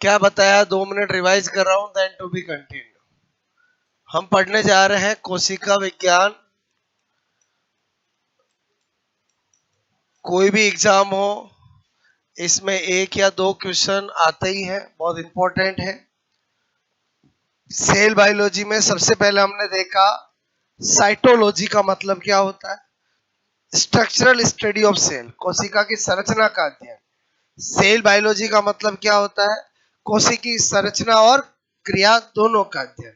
क्या बताया, 2 minute revise कर रहा हूं, देन टू बी कंटिन्यू। हम पढ़ने जा रहे हैं कोशिका विज्ञान। कोई भी एग्जाम हो, इसमें 1 या 2 क्वेश्चन आते ही हैं, बहुत इंपॉर्टेंट है। सेल बायोलॉजी में सबसे पहले हमने देखा साइटोलॉजी का मतलब क्या होता है। स्ट्रक्चरल स्टडी ऑफ सेल, कोशिका की संरचना का अध्ययन। सेल बायोलॉजी का मतलब क्या होता है, कोशिका की संरचना और क्रिया दोनों का अध्ययन।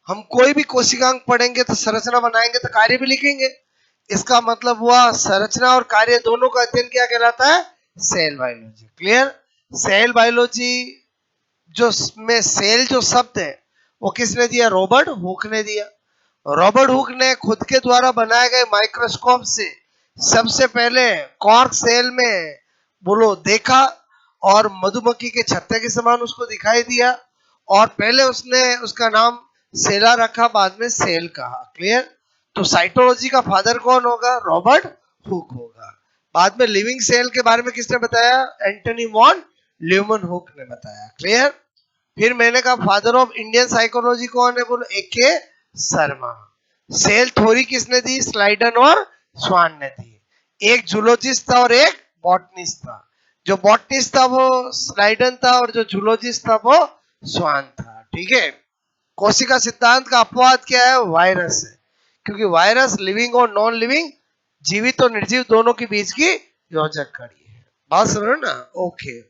हम कोई भी कोशिकांग पढ़ेंगे तो संरचना बनाएंगे तो कार्य भी लिखेंगे। इसका मतलब हुआ संरचना और कार्य दोनों का अध्ययन क्या कहलाता है, cell biology. Clear. Cell biology जो में सेल जो शब्द है वो किसने दिया, रॉबर्ट हुक ने दिया। रॉबर्ट हुक ने खुद के द्वारा बनाए गए माइक्रोस्कोप से सबसे पहले कॉर्क सेल में बोलो देखा और मधुमक्खी के छत्ते के समान उसको दिखाई दिया, और पहले उसने उसका नाम सेला रखा, बाद में सेल कहा। क्लियर। तो साइटोलॉजी का फादर कौन होगा, रॉबर्ट हुक होगा। बाद में लिविंग सेल के बारे में किसने बताया, एंटनी वॉन ल्यूमन हुक ने बताया। क्लियर। फिर मैंने कहा फादर ऑफ इंडियन साइकोलॉजी कौन है, बोलो AK शर्मा। सेल थ्योरी किसने दी, स्लाइडन और स्वान ने दी। एक जूलॉजिस्ट था और एक बॉटनिस्ट था। जो बॉटनिस्ट था वो स्लाइडन था और जो जूलॉजिस्ट था वो स्वान था। ठीक है। कोशिका सिद्धांत का अपवाद क्या है, वायरस है, क्योंकि वायरस लिविंग और नॉन लिविंग, जीवित और निर्जीव दोनों के बीच की योजक कड़ी है। बात समझ रहे हो ना। ओके।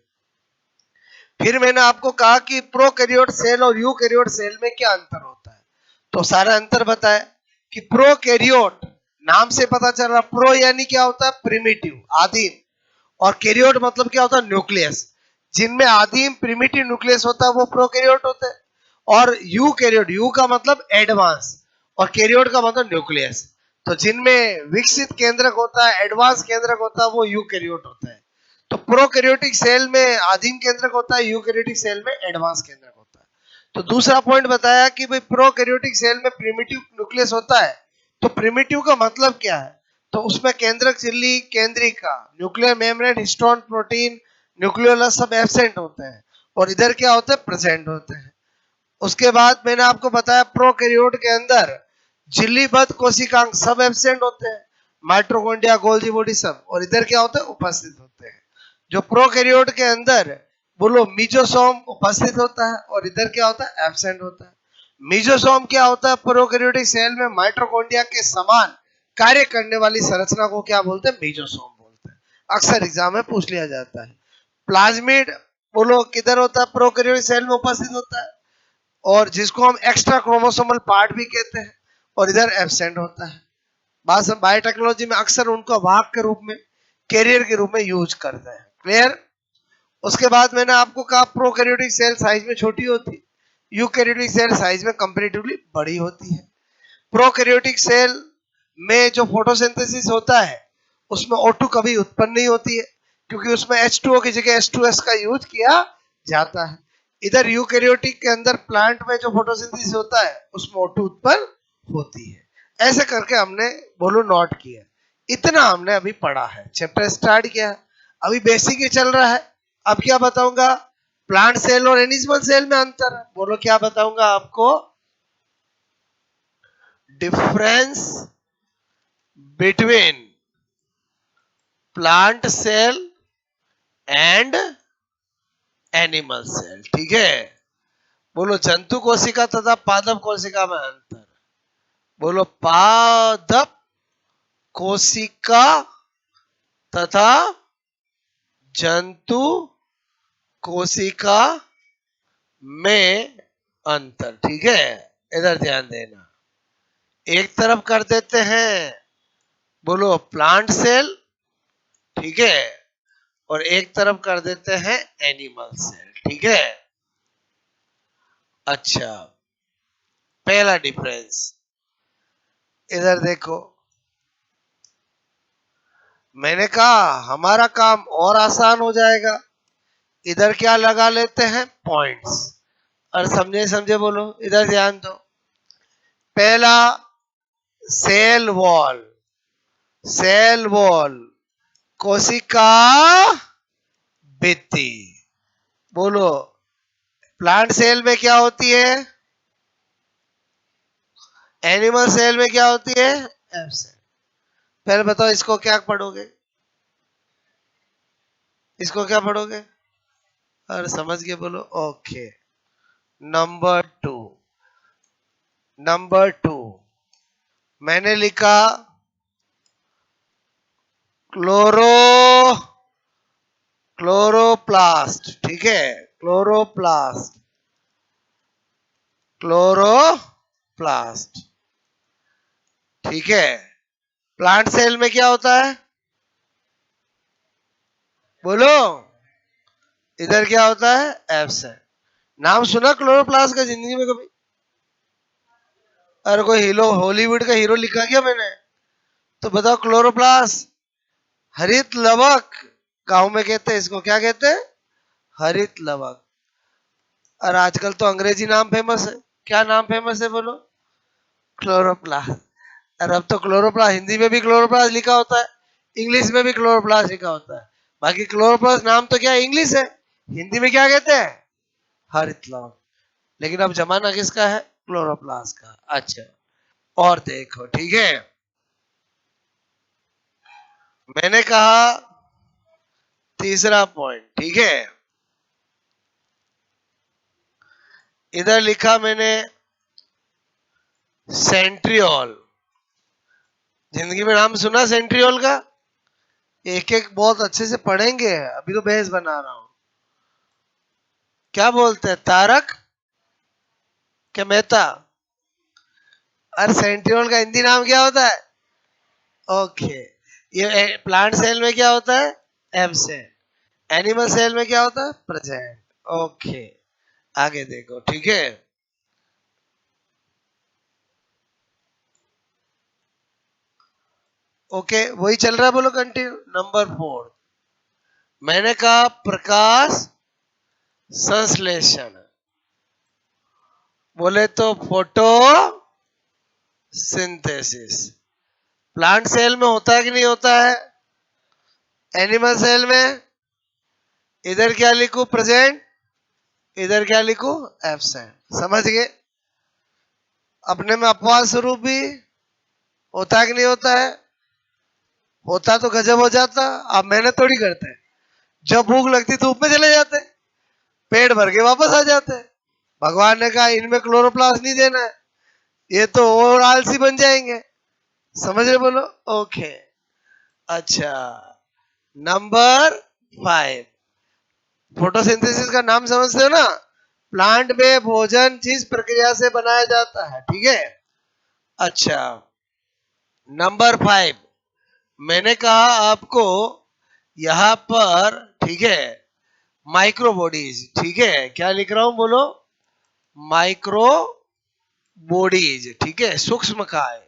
फिर मैंने आपको कहा कि प्रोकैरियोट सेल और यूकैरियोट सेल में क्या अंतर होता है, तो सारा अंतर बताया कि प्रोकैरियोट, नाम से पता चल रहा, प्रो यानी क्या होता है, प्रिमिटिव, आदिम, और कैरियोट मतलब क्या होता है, न्यूक्लियस। जिनमें आदिम प्रिमिटिव न्यूक्लियस होता है वो प्रोकैरियोट होते हैं। और यूकैरियोट, यू का मतलब एडवांस और कैरियोट का मतलब न्यूक्लियस, तो जिनमें विकसित केंद्रक होता है, एडवांस केंद्रक होता है, वो यूकैरियोट होता है। तो प्रोकैरियोटिक सेल में आदिम केंद्रक होता है, यूकैरियोटिक सेल में एडवांस केंद्रक होता है। तो दूसरा पॉइंट बताया कि भाई प्रोकैरियोटिक सेल में प्रिमिटिव न्यूक्लियस होता है। तो प्रिमिटिव का मतलब क्या है, तो उसमें केंद्रक झिल्ली, केंद्रिका, nuclear membrane, histone protein, nucleolus सब एब्सेंट होते हैं, और इधर क्या होते हैं, प्रेजेंट होते हैं। उसके बाद मैंने आपको बताया प्रोकैरियोट के अंदर झिल्लीबद्ध कोशिकांग सब एब्सेंट होते हैं, माइटोकॉन्ड्रिया, गोल्गी बॉडी सब, और इधर क्या होते हैं, उपस्थित होते हैं। जो प्रोकैरियोट के अंदर बोलो मीजोसोम उपस्थित होता है और इधर क्या होता है, एब्सेंट होता है। मीजोसोम क्या होता है, प्रोकैरियोटिक सेल में माइटोकॉन्ड्रिया के समान कार्य करने वाली संरचना को क्या बोलते हैं, मीजोसोम बोलते हैं। अक्सर एग्जाम में पूछ लिया जाता है। प्लाज्मिड बोलो किधर होता है, प्रोकैरियोटिक सेल में उपस्थित होता है, और जिसको हम एक्स्ट्रा क्रोमोसोमल पार्ट भी कहते हैं, और इधर एब्सेंट होता है। बायोटेक्नोलॉजी में अक्सर उनको वाहक के रूप में, कैरियर के रूप में यूज करते हैं। क्लियर। उसके बाद मैंने आपको कहा प्रोकैरियोटिक सेल साइज में छोटी होती है, यूकैरियोटिक सेल साइज में कंपैरेटिवली बड़ी होती है। प्रोकैरियोटिक सेल में जो फोटोसिंथेसिस होता है उसमें O2 कभी उत्पन्न नहीं होती है, क्योंकि उसमें H2O की जगह H2S का यूज किया जाता है। इधर यूकैरियोटिक के अंदर प्लांट में जो फोटोसिंथेसिस होता है उसमें O2 उत्पन्न होती है। ऐसे करके हमने बोलो नोट किया। इतना हमने अभी पढ़ा है, चैप्टर स्टार्ट किया, अभी बेसिक ही चल रहा है। अब क्या बताऊंगा, प्लांट सेल और एनिमल सेल में अंतर है। बोलो क्या बताऊंगा आपको, difference between plant cell and animal cell. ठीक है। बोलो जंतु कोशिका तथा पादप कोशिका में अंतर। बोलो पादप कोशिका तथा जंतु कोशिका में अंतर। ठीक है, इधर ध्यान देना। एक तरफ कर देते हैं बोलो प्लांट सेल, ठीक है, और एक तरफ कर देते हैं एनिमल सेल। ठीक है। अच्छा, पहला डिफरेंस इधर देखो, मैंने कहा हमारा काम और आसान हो जाएगा, इधर क्या लगा लेते हैं, पॉइंट्स। और समझे समझे बोलो, इधर ध्यान दो। पहला सेल वॉल, सेल वॉल, कोशिका भित्ति। बोलो प्लांट सेल में क्या होती है, एनिमल सेल में क्या होती है, एफ सेल। पहले बताओ इसको क्या पढ़ोगे, इसको क्या पढ़ोगे, और समझ के बोलो। Okay, number two, number two मैंने लिखा क्लोरो, क्लोरोप्लास्ट, ठीक है, क्लोरोप्लास्ट, क्लोरोप्लास्ट, ठीक है। प्लांट सेल में क्या होता है, बोलो, इधर क्या होता है, एफ सेल। नाम सुना क्लोरोप्लास्ट का जिंदगी में कभी? अरे कोई हीरो, हॉलीवुड का हीरो लिखा क्या मैंने? तो बताओ, क्लोरोप्लास्ट, हरित लवक, गांव में कहते हैं इसको, क्या कहते हैं, हरित लवक। और आजकल तो अंग्रेजी नाम फेमस है, क्या नाम फेमस है बोलो, क्लोरोप्लास्ट। और अब तो क्लोरोप्लास्ट हिंदी में भी क्लोरोप्लास्ट लिखा होता है, इंग्लिश में भी क्लोरोप्लास्ट लिखा होता है। बाकी क्लोरोप्लास्ट नाम तो क्या इंग्लिश है, हिंदी में क्या कहते हैं, हरित लवक। लेकिन अब जमाना किसका है, क्लोरोप्लास्ट का। अच्छा, और देखो, ठीक है, मैंने कहा तीसरा पॉइंट, ठीक है, इधर लिखा मैंने सेंट्रियोल। जिंदगी में नाम सुना सेंट्रियोल का? एक एक बहुत अच्छे से पढ़ेंगे, अभी तो बहस बना रहा हूं। क्या बोलते हैं, तारक क्या मेहता? और सेंट्रियोल का हिंदी नाम क्या होता है? ओके, ये प्लांट सेल में क्या होता है, एम सेल। एनिमल सेल में क्या होता है, प्रेजेंट। ओके, आगे देखो, ठीक है। ओके, वही चल रहा है, बोलो कंटिन्यू। नंबर 4 मैंने कहा प्रकाश संश्लेषण, बोले तो फोटो सिंथेसिस। प्लांट सेल में होता है कि नहीं होता है, एनिमल सेल में इधर क्या लिखूं, प्रेजेंट, इधर क्या लिखूं, एब्सेंट। समझ गए? अपने में अपवाद स्वरूप भी होता है कि नहीं होता है? होता तो गजब हो जाता, आप मेहनत थोड़ी करते हैं। जब भूख लगती धूप में चले जाते, पेट भर के वापस आ जाते। भगवान ने कहा इनमें क्लोरोप्लास्ट नहीं देना है, ये तो और आलसी बन जाएंगे। समझ रहे बोलो? ओके, अच्छा, नंबर 5 फोटोसिंथेसिस का नाम समझते हो ना, प्लांट में भोजन जिस प्रक्रिया से बनाया जाता है, ठीक है। अच्छा, नंबर 5 मैंने कहा आपको यहां पर, ठीक है, माइक्रो बॉडीज, ठीक है, क्या लिख रहा हूं बोलो, माइक्रो बॉडीज, ठीक है, सूक्ष्म काय।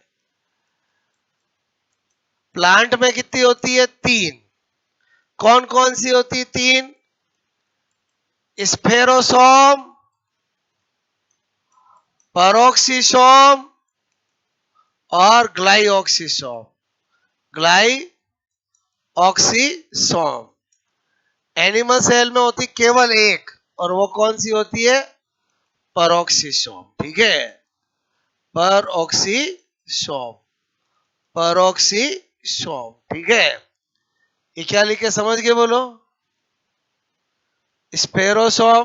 प्लांट में कितनी होती है, 3। कौन कौन सी होती है 3? स्फेरोसोम, पेरोक्सिसोम और ग्लाइऑक्सिसोम, ग्लाइऑक्सिसोम। एनिमल सेल में होती केवल एक, और वो कौन सी होती है, पेरोक्सिसोम, ठीक है, पेरोक्सिसोम, पेरोक्सिसोम, ठीक है। ये क्या लिखे समझ के बोलो, स्पेरोसोम,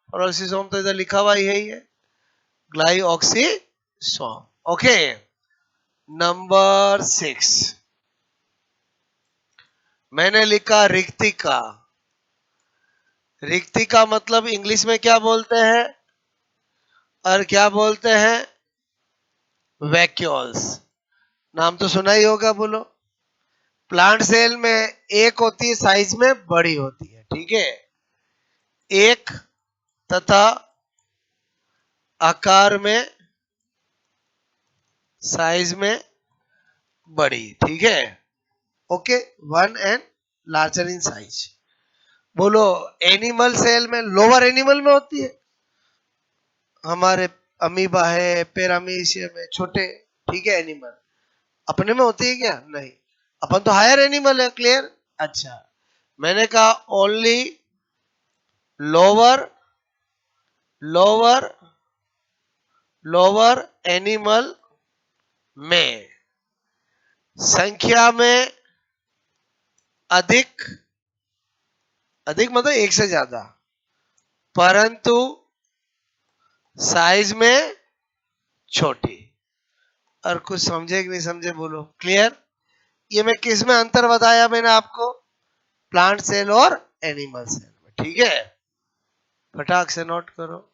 पेरोक्सिसोम तो इधर लिखा हुआ ही है, ग्लाइऑक्सिसोम। ओके, नंबर 6 मैंने लिखा रिक्तिका। रिक्तिका मतलब इंग्लिश में क्या बोलते हैं, और क्या बोलते हैं, वैक्यूल्स। नाम तो सुना ही होगा, बोलो। प्लांट सेल में एक होती है साइज में बड़ी होती है, ठीक है, एक, तथा आकार में, साइज में बड़ी, ठीक है। Okay, 1 and larger in size. बोलो, एनिमल सेल में लोअर एनिमल में होती है, हमारे अमीबा है, पैरामीशियम है, छोटे, ठीक है, एनिमल। अपने में होती है क्या, नहीं, अपन तो हायर एनिमल है, क्लियर। अच्छा, मैंने कहा only lower lower lower animal में संख्या में अधिक, अधिक मतलब एक से ज्यादा, परंतु साइज में छोटी। और कुछ समझे कि नहीं समझे बोलो, क्लियर? ये मैं किस में अंतर बताया मैंने आपको? प्लांट सेल और एनिमल सेल में, ठीक है? फटाक से नोट करो।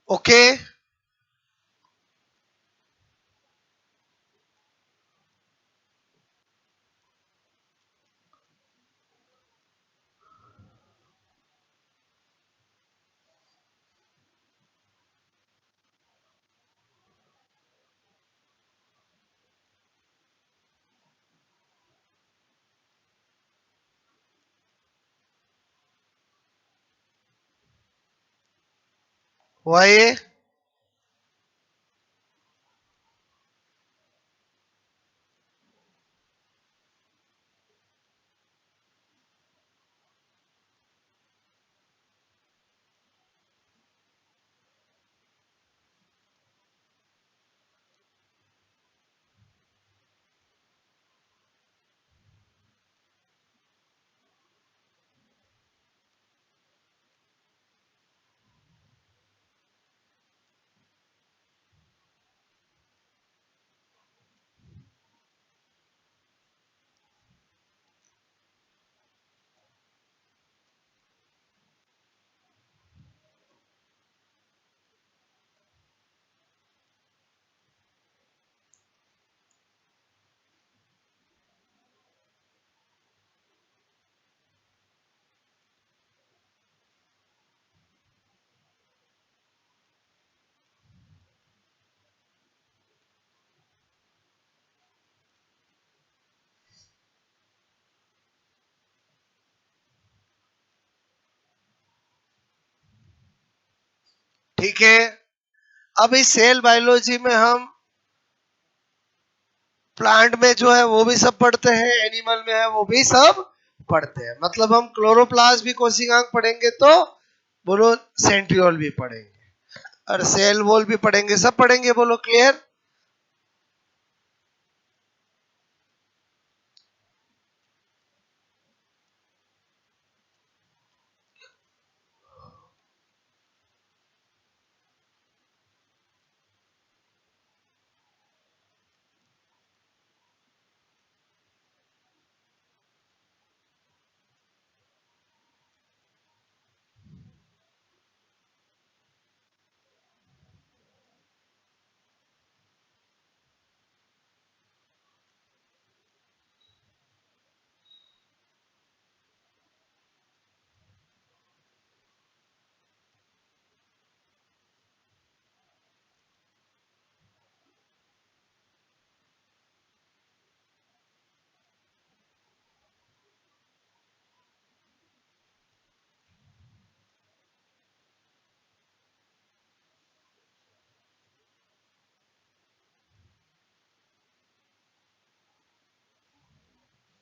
ओके, वही ठीक है। अब इस सेल बायोलॉजी में हम प्लांट में जो है वो भी सब पढ़ते हैं, एनिमल में है वो भी सब पढ़ते हैं। मतलब हम क्लोरोप्लास्ट भी कोशिकांग पढ़ेंगे तो बोलो सेंट्रियोल भी पढ़ेंगे, और सेल वॉल भी पढ़ेंगे, सब पढ़ेंगे, बोलो clear?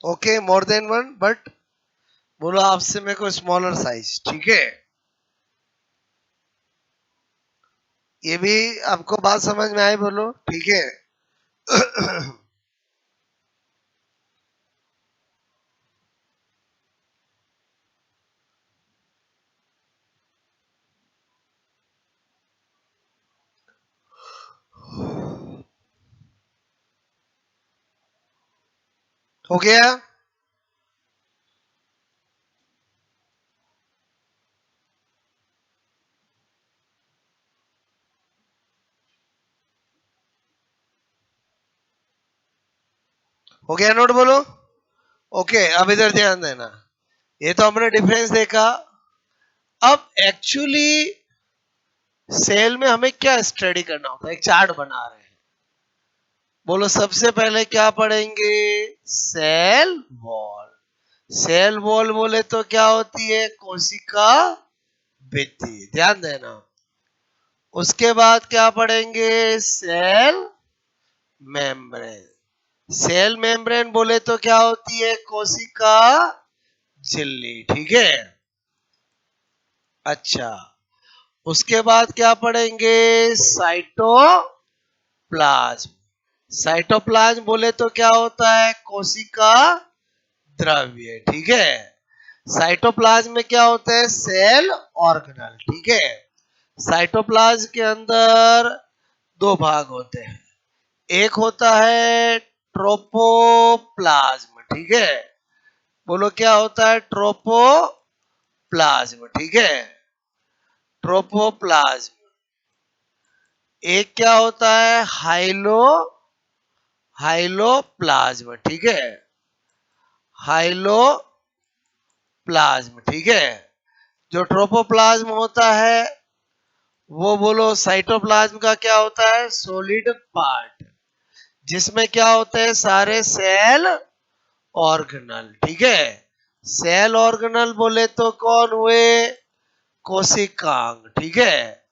Okay, more than one, but बोलो आपसे मेरे को स्मॉलर साइज, ठीक है। ये भी आपको बात समझ में आई, बोलो ठीक है। हो गया? हो गया नोट, बोलो। ओके, अब इधर ध्यान देना। ये तो हमने डिफरेंस देखा। अब एक्चुअली सेल में हमें क्या स्टडी करना होता है, एक चार्ट बना रहे हैं। बोलो सबसे पहले क्या पढ़ेंगे? Cell wall. सेल वॉल बोले तो क्या होती है? कोशिका भित्ति, ध्यान देना। उसके बाद क्या पढ़ेंगे? Cell membrane. सेल मेम्ब्रेन बोले तो क्या होती है? कोशिका झिल्ली, ठीक है। अच्छा, उसके बाद क्या पढ़ेंगे? साइटोप्लाज्म। साइटोप्लाज्म बोले तो क्या होता है? कोशिका द्रव्य, ठीक है। साइटोप्लाज्म में क्या होते हैं? सेल ऑर्गेनल, ठीक है। साइटोप्लाज्म के अंदर दो भाग होते हैं। एक होता है ट्रोपोप्लाज्म, ठीक है। बोलो क्या होता है? ट्रोपोप्लाज्म, ठीक है। ट्रोपोप्लाज्म। एक क्या होता है? हाइलोप्लाज्म, ठीक है। हाइलोप्लाज्म, ठीक है। जो ट्रोपोप्लाज्म होता है वो बोलो साइटोप्लाज्म का क्या होता है? सॉलिड पार्ट, जिसमें क्या होते हैं? सारे सेल ऑर्गेनल, ठीक है। सेल ऑर्गेनल बोले तो कौन हुए? कोशिकांग, ठीक है।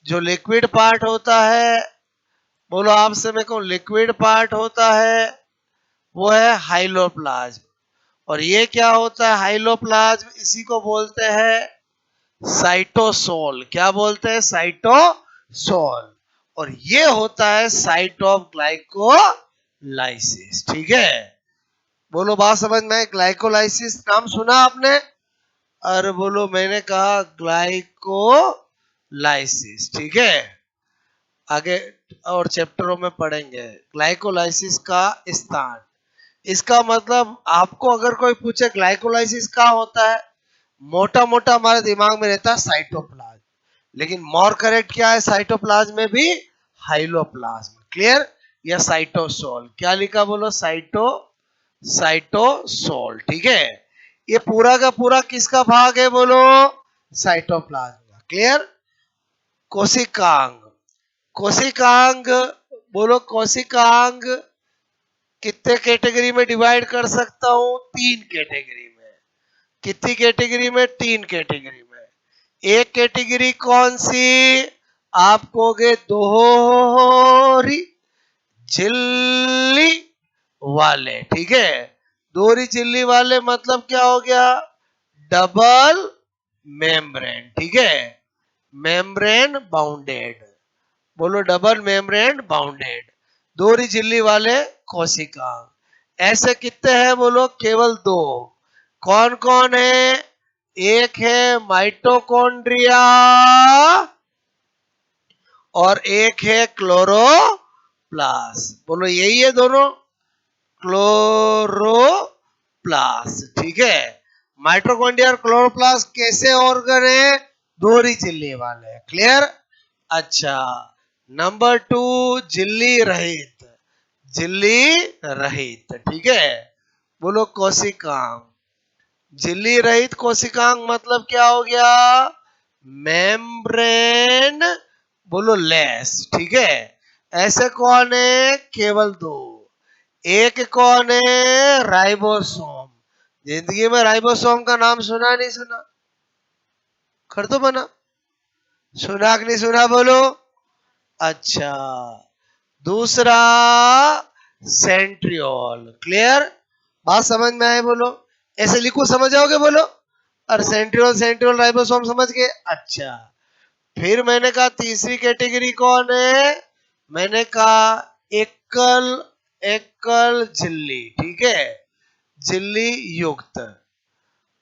जो लिक्विड पार्ट होता है, बोलो आपसे मेरे को, लिक्विड पार्ट होता है वो है हाइलोप्लाज्म। और ये क्या होता है? हाइलोप्लाज्म, इसी को बोलते हैं साइटोसोल। क्या बोलते हैं? साइटोसोल। और ये होता है साइट ऑफ ग्लाइकोलाइसिस, ठीक है। बोलो बात समझ में? ग्लाइकोलाइसिस नाम सुना आपने? अरे बोलो, मैंने कहा ग्लाइकोलाइसिस, ठीक है। आगे और चैप्टरों में पढ़ेंगे ग्लाइकोलाइसिस का स्थान। इसका मतलब आपको अगर कोई पूछे ग्लाइकोलाइसिस कहाँ होता है, मोटा मोटा हमारे दिमाग में रहता है साइटोप्लाज्म, लेकिन मोर करेक्ट क्या है? साइटोप्लाज्म में भी हाइलोप्लाज्म, क्लियर। या साइटोसोल, क्या लिखा बोलो? साइटोसोल, ठीक है। ये पूरा का पूरा किसका भाग है बोलो? साइटोप्लाज्म का, क्लियर। कोशिकांग। कोशिकांग, बोलो कोशिकांग कितने कैटेगरी में डिवाइड कर सकता हूं? तीन कैटेगरी में। कितनी कैटेगरी में? तीन कैटेगरी में। एक कैटेगरी कौन सी? आप कहोगे दोहरी झिल्ली वाले, ठीक है। दोहरी झिल्ली वाले मतलब क्या हो गया? डबल मेम्ब्रेन, ठीक है। मेम्ब्रेन बाउंडेड, बोलो डबल मेम्ब्रेन बाउंडेड, दोहरी झिल्ली वाले कोशिका। ऐसे कितने हैं बोलो? केवल दो। कौन कौन है? एक है माइटोकॉन्ड्रिया और एक है क्लोरोप्लास्ट। बोलो यही है दोनों, क्लोरोप्लास्ट, ठीक है। माइटोकॉन्ड्रिया और क्लोरोप्लास्ट कैसे ऑर्गन है? दोहरी झिल्ली वाले, क्लियर। अच्छा, नंबर टू, झिल्ली रहित। झिल्ली रहित, ठीक है। बोलो कोशिकांग। झिल्ली रहित कोशिकांग मतलब क्या हो गया? मेम्ब्रेन, बोलो लेस, ठीक है। ऐसे कौन है? केवल दो। एक कौन है? राइबोसोम। जिंदगी में राइबोसोम का नाम सुना नहीं सुना? कर दो मना। सुना कि नहीं सुना बोलो? अच्छा, दूसरा सेंट्रियोल, क्लियर। बात समझ में आए बोलो? ऐसे लिखो समझ जाओगे बोलो? और सेंट्रियोल सेंट्रियोल राइबोसोम समझ गए? अच्छा, फिर मैंने कहा तीसरी कैटेगरी कौन है? मैंने कहा एकल एकल झिल्ली, ठीक है, झिल्ली युक्त।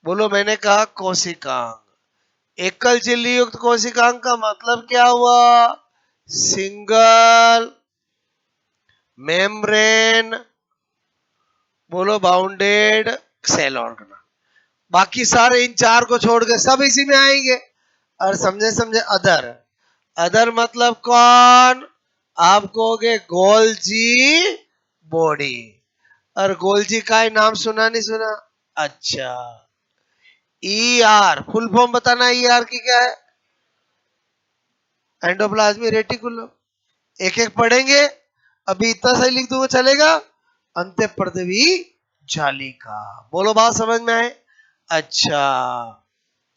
बोलो, मैंने कहा कोशिकांग। एकल झिल्ली युक्त कोशिकांग का मतलब क्या हुआ? सिंगल मेम्ब्रेन, बोलो, बाउंडेड सेल ऑर्गन। बाकी सारे इन चार को छोड़ के सब इसी में आएंगे। और समझे समझे? अदर, अदर मतलब कौन? आप कहोगे गोल्जी बॉडी। और गोल्जी का ही नाम सुना नहीं सुना? अच्छा, ई आर फुल फॉर्म बताना, ई आर की क्या है? Endoplasmic reticulum. एक एक पढ़ेंगे, अभी इतना सही लिख दूंगा चलेगा? अंत्य प्रदेवी जालिका। बोलो, बात समझ में आए? अच्छा,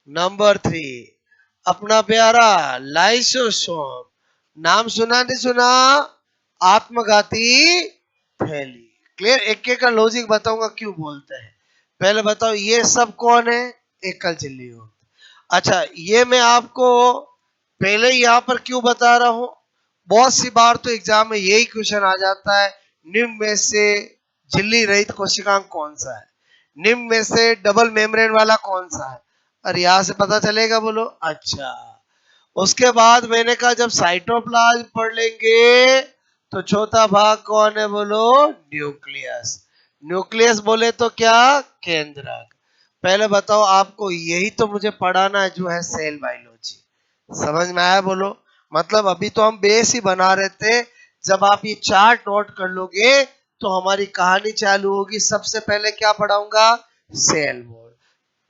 नंबर 3, अपना प्यारा लाइसोसोम। नाम सुना नहीं सुना? आत्मघाती थैली। क्लियर? एक एक का लॉजिक बताऊंगा क्यों बोलते हैं। पहले बताओ, ये सब कौन है? एकल झिल्ली युक्त। अच्छा, ये मैं आपको पहले यहाँ पर क्यों बता रहा हूं? बहुत सी बार तो एग्जाम में यही क्वेश्चन आ जाता है, निम्न में से झिल्ली रहित कोशिकांग कौन सा है, निम्न में से डबल मेम्ब्रेन वाला कौन सा है। और यहां से पता चलेगा बोलो? अच्छा, उसके बाद मैंने कहा जब साइटोप्लाज्म पढ़ लेंगे तो चौथा भाग कौन है बोलो? न्यूक्लियस। न्यूक्लियस बोले तो क्या? केंद्रक। पहले बताओ, आपको यही तो मुझे पढ़ाना है जो है सेल बायोलॉजी। समझ में आया बोलो? मतलब अभी तो हम बेस ही बना रहे थे। जब आप ये चार्ट नोट कर लोगे तो हमारी कहानी चालू होगी। सबसे पहले क्या पढ़ाऊंगा? Cell wall.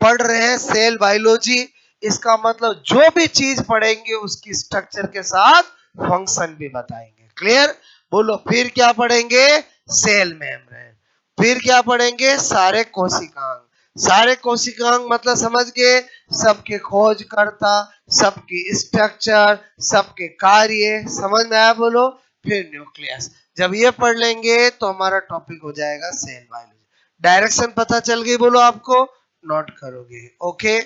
पढ़ रहे हैं सेल बायोलॉजी, इसका मतलब जो भी चीज पढ़ेंगे उसकी स्ट्रक्चर के साथ फंक्शन भी बताएंगे। क्लियर? बोलो, फिर क्या पढ़ेंगे? Cell membrane. फिर क्या पढ़ेंगे? सारे कोशिकांग। सारे कोशिकांग मतलब समझ गए? सबके खोजकर्ता, सबकी स्ट्रक्चर, सबके कार्य। समझ में आया बोलो? फिर न्यूक्लियस। जब ये पढ़ लेंगे तो हमारा टॉपिक हो जाएगा सेल बायोलॉजी। डायरेक्शन पता चल गई बोलो आपको? नोट करोगे? ओके।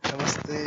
नमस्ते।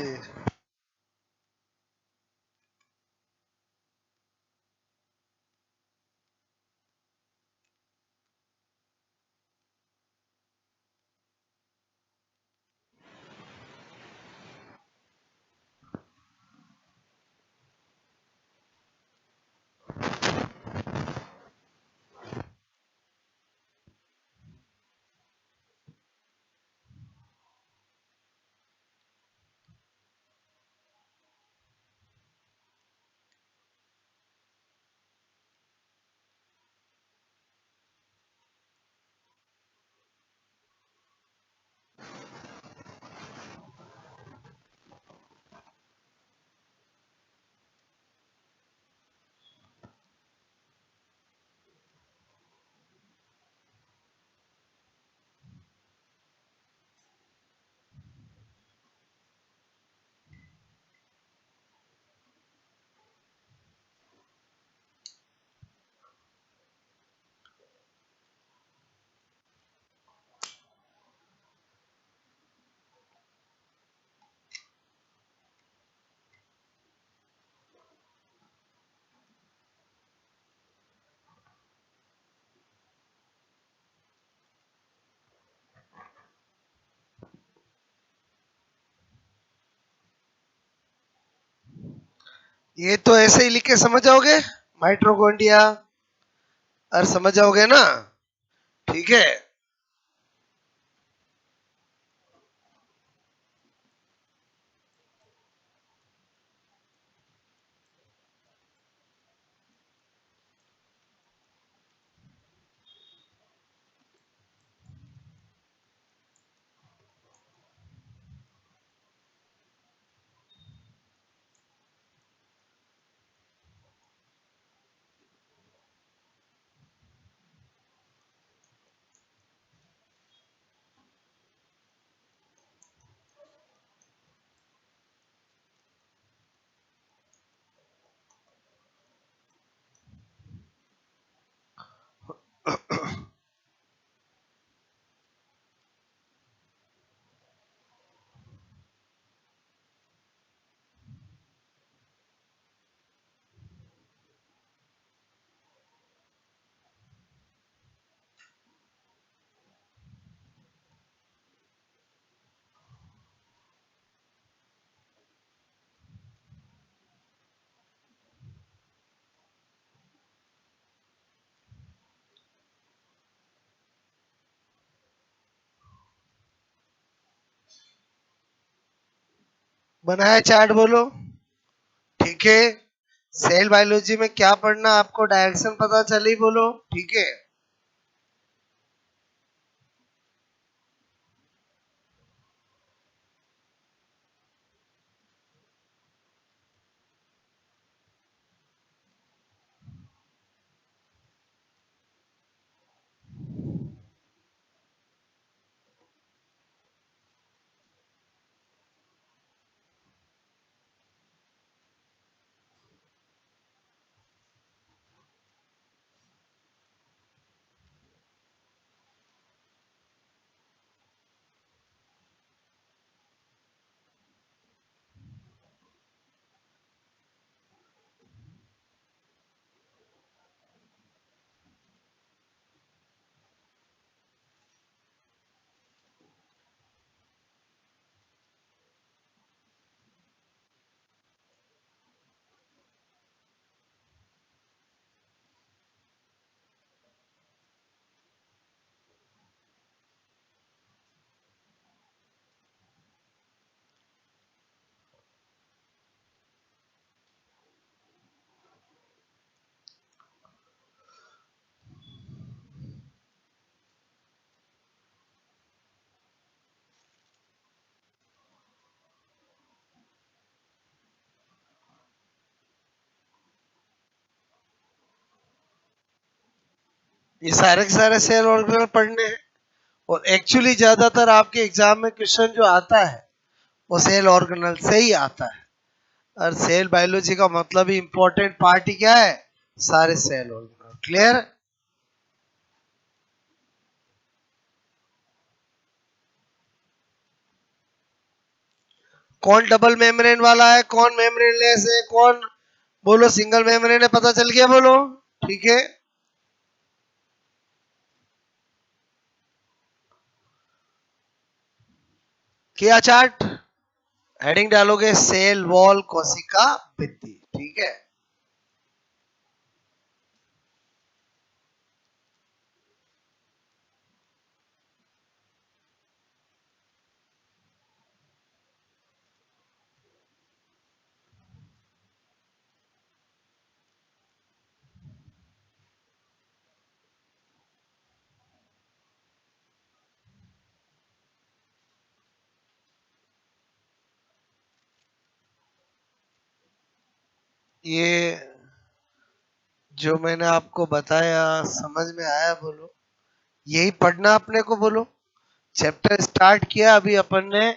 ये तो ऐसे ही लिख के समझ जाओगे, माइटोकॉन्ड्रिया, और समझ जाओगे ना, ठीक है। बनाया चार्ट, बोलो, ठीक है। सेल बायोलॉजी में क्या पढ़ना, आपको डायरेक्शन पता चली, बोलो, ठीक है। ये सारे के सारे सेल ऑर्गेनल पढ़ने हैं, और एक्चुअली ज्यादातर आपके एग्जाम में क्वेश्चन जो आता है वो सेल ऑर्गेनल से ही आता है। और सेल बायोलॉजी का मतलब ही इंपॉर्टेंट पार्ट ही क्या है, सारे सेल ऑर्गेनल, क्लियर। कौन डबल मेम्ब्रेन वाला है, कौन मेम्ब्रेन लेस है, कौन, बोलो, सिंगल मेम्ब्रेन है, पता चल गया, बोलो, ठीक है। किया चार्ट, हेडिंग डालोगे सेल वॉल कोशिका भित्ति, ठीक है। ये जो मैंने आपको बताया समझ में आया, बोलो, यही पढ़ना अपने को, बोलो। चैप्टर स्टार्ट किया अभी अपन ने,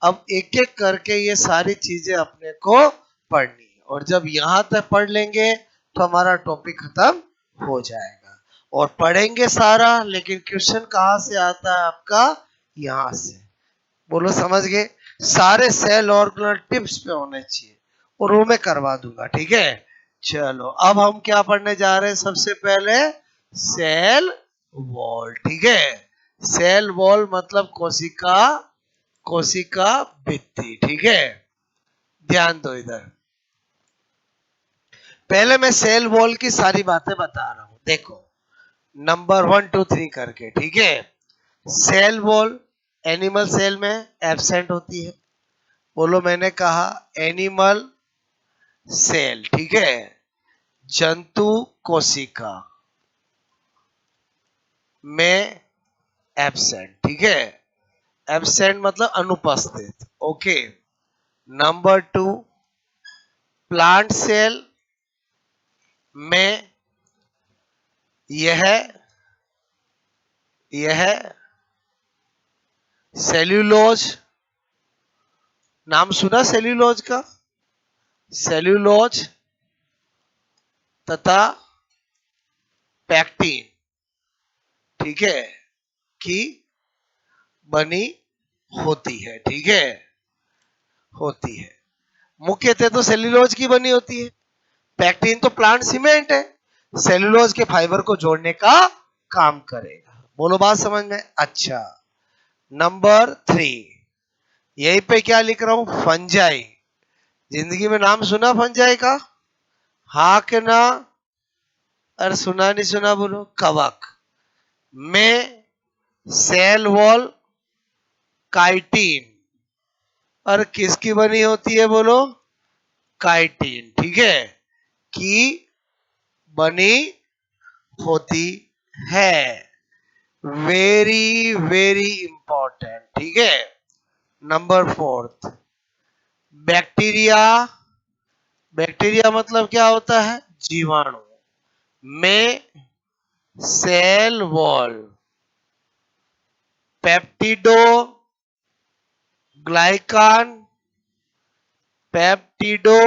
अब एक एक करके ये सारी चीजें अपने को पढ़नी है, और जब यहां तक पढ़ लेंगे तो हमारा टॉपिक खत्म हो जाएगा। और पढ़ेंगे सारा, लेकिन क्वेश्चन कहाँ से आता है आपका, यहां से, बोलो, समझ गए। सारे सेल ऑर्गेनल टिप्स पे होने चाहिए, और वो मैं करवा दूंगा, ठीक है। चलो, अब हम क्या पढ़ने जा रहे हैं, सबसे पहले सेल वॉल, ठीक है। सेल वॉल मतलब कोशिका, कोशिका भित्ति, ठीक है। ध्यान दो इधर। पहले मैं सेल वॉल की सारी बातें बता रहा हूं, देखो नंबर 1 2 3 करके, ठीक है। सेल वॉल एनिमल सेल में एब्सेंट होती है। बोलो, मैंने कहा एनिमल सेल, ठीक है। जंतु कोशिका में एब्सेंट, ठीक है। एब्सेंट मतलब अनुपस्थित, ओके। नंबर 2, प्लांट सेल में यह सेल्यूलोज, नाम सुना सेल्यूलोज का? सेल्यूलोज तथा पैक्टीन, ठीक है, की बनी होती है, ठीक है, होती है। मुख्यतः तो सेल्यूलोज की बनी होती है। पैक्टीन तो प्लांट सीमेंट है, सेल्यूलोज के फाइबर को जोड़ने का काम करेगा। बोलो, बात समझ में? अच्छा। नंबर 3, यहीं पे क्या लिख रहा हूं? फंजाई। जिंदगी में नाम सुना फंजाई का? हाँ के ना? अरे सुना नहीं सुना? बोलो। कवक में सेल वॉल काइटिन, और किसकी बनी होती है? बोलो। काइटिन, ठीक है, की बनी होती है। वेरी वेरी इंपॉर्टेंट, ठीक है। Number 4, bacteria. बैक्टीरिया मतलब क्या होता है? जीवाणु में सेल वॉल पेप्टिडो ग्लाइकान, पेप्टिडो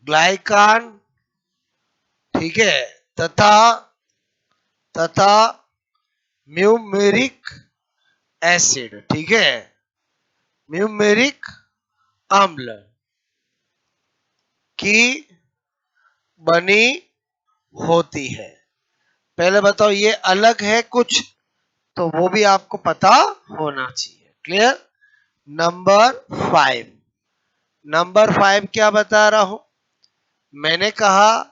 ग्लाइकान, ठीक है, तथा तथा म्यूमेरिक एसिड, ठीक है, म्यूमेरिक अम्ल की बनी होती है। पहले बताओ, ये अलग है कुछ तो वो भी आपको पता होना चाहिए। क्लियर? नंबर 5 क्या बता रहा हूं? मैंने कहा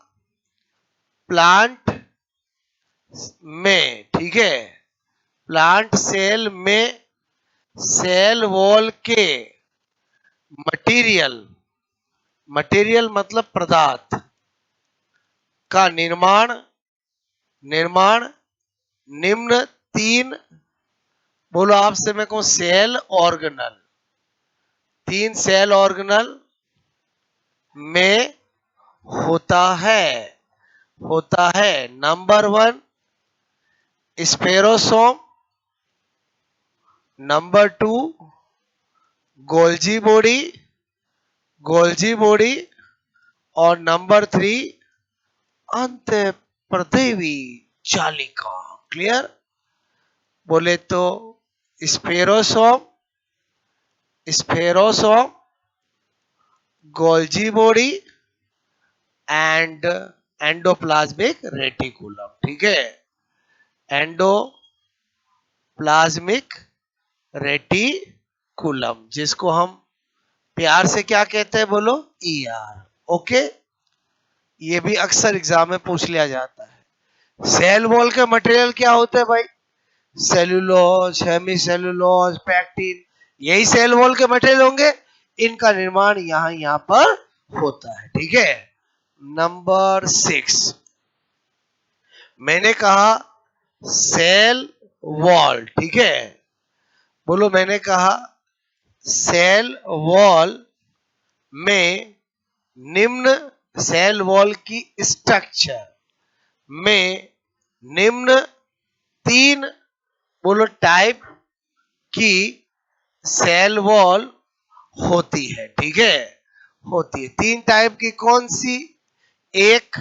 प्लांट में, ठीक है, प्लांट सेल में सेल वॉल के मटेरियल मतलब पदार्थ का निर्माण निम्न 3, बोलो आपसे मैं कहूं सेल ऑर्गेनल, 3 सेल ऑर्गेनल में होता है। Number 1, spherosome. Number 2, Golgi body. और नंबर 3, अंत प्रदेवी जालिका। क्लियर? बोले तो spherosome, Golgi body and endoplasmic reticulum, ठीक है, एंडोप्लाज्मिक रेटिकुलम, जिसको हम प्यार से क्या कहते हैं? बोलो, ईआर। ओके, ये भी अक्सर एग्जाम में पूछ लिया जाता है। सेल वॉल के मटेरियल क्या होते हैं भाई? सेल्यूलोज, हेमी सेल्यूलोज, पैक्टिन, यही सेल वॉल के मटेरियल होंगे। इनका निर्माण यहां पर होता है, ठीक है। नंबर 6, मैंने कहा सेल वॉल, ठीक है। बोलो, मैंने कहा सेल वॉल में निम्न सेल वॉल की स्ट्रक्चर में निम्न 3, बोलो, टाइप की सेल वॉल होती है, ठीक है, होती है। 3 टाइप की कौन सी? एक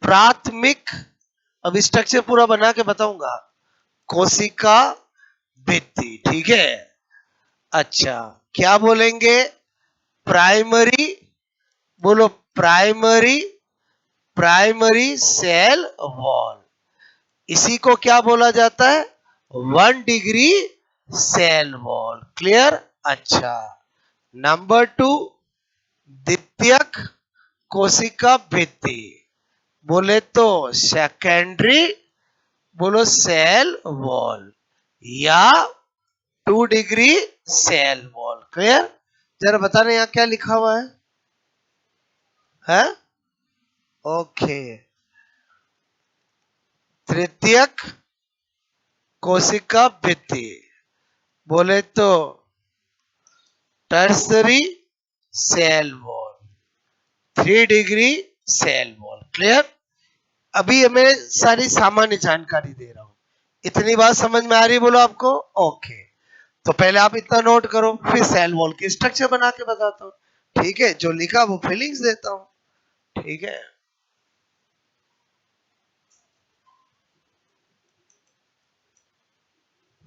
प्राथमिक, अब स्ट्रक्चर पूरा बना के बताऊंगा, कोशिका भित्ति, ठीक है। अच्छा, क्या बोलेंगे? प्राइमरी, बोलो, प्राइमरी सेल वॉल। इसी को क्या बोला जाता है? 1 डिग्री सेल वॉल। क्लियर? अच्छा। नंबर 2, द्वितीयक कोशिका भित्ति, बोले तो सेकेंडरी, बोलो सेल वॉल, या 2 डिग्री सेल वॉल। क्लियर? जरा बताना यहाँ क्या लिखा हुआ है? है ओके। तृतीयक कोशिका भित्ति, बोले तो tertiary cell wall, 3 degree cell wall. Clear? अभी मैं सारी सामान्य जानकारी दे रहा हूं। इतनी बात समझ में आ रही बोलो आपको? ओके। तो पहले आप इतना नोट करो, फिर सेल वॉल की स्ट्रक्चर बना के बताता हूं। ठीक है? जो लिखा वो फीलिंग्स देता हूं। ठीक है?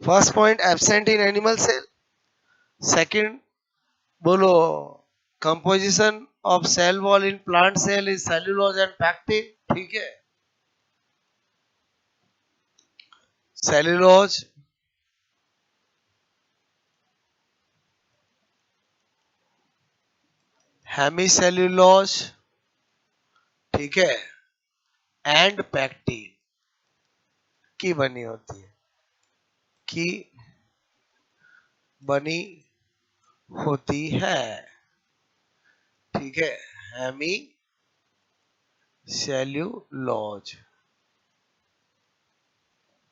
First point, absent in animal cell. Second, बोलो composition of cell wall in plant cell is cellulose and pectin. ठीक है? सेल्यूलोज, हेमीसेल्यूलोज, ठीक है, एंड पैक्टिन की बनी होती है, की बनी होती है। ठीक है? Hemicellulose,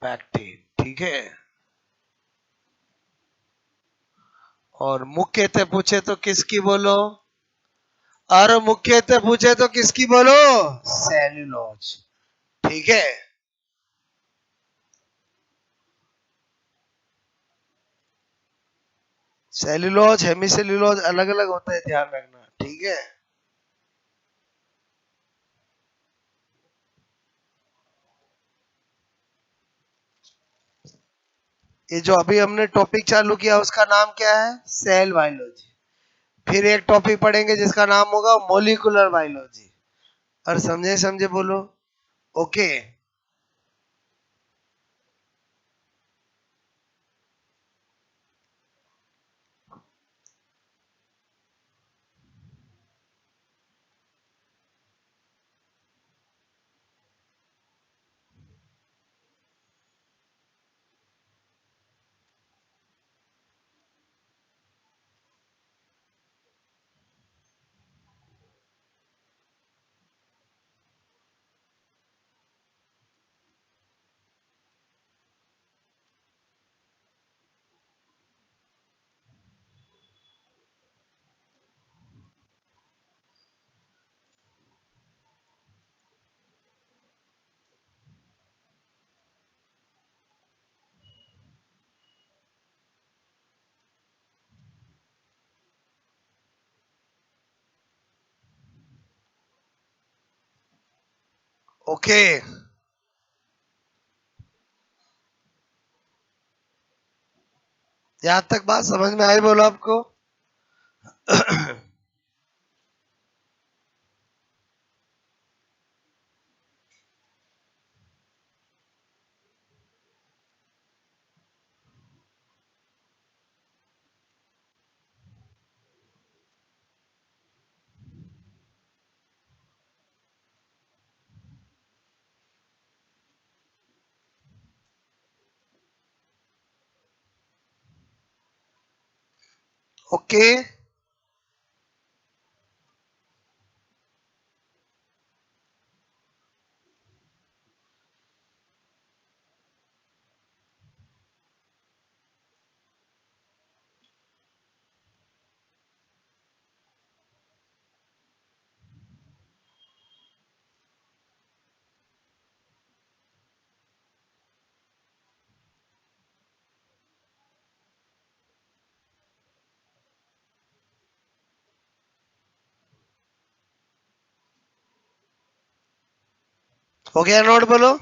pectin. ठीक है? और मुख्यतः पूछे तो किसकी बोलो? और मुख्यतः पूछे तो किसकी बोलो? सेल्यूलोज। ठीक है? सेल्यूलोज हेमीसेल्यूलोज अलग अलग होता है, ध्यान रखना। ठीक है? ये जो अभी हमने टॉपिक चालू किया उसका नाम क्या है? Cell biology. फिर एक टॉपिक पढ़ेंगे जिसका नाम होगा मोलिकुलर बायोलॉजी। और समझे समझे बोलो? ओके। ओके, यहां तक बात समझ में आई बोलो आपको? ओके, हो गया नोट बोलो?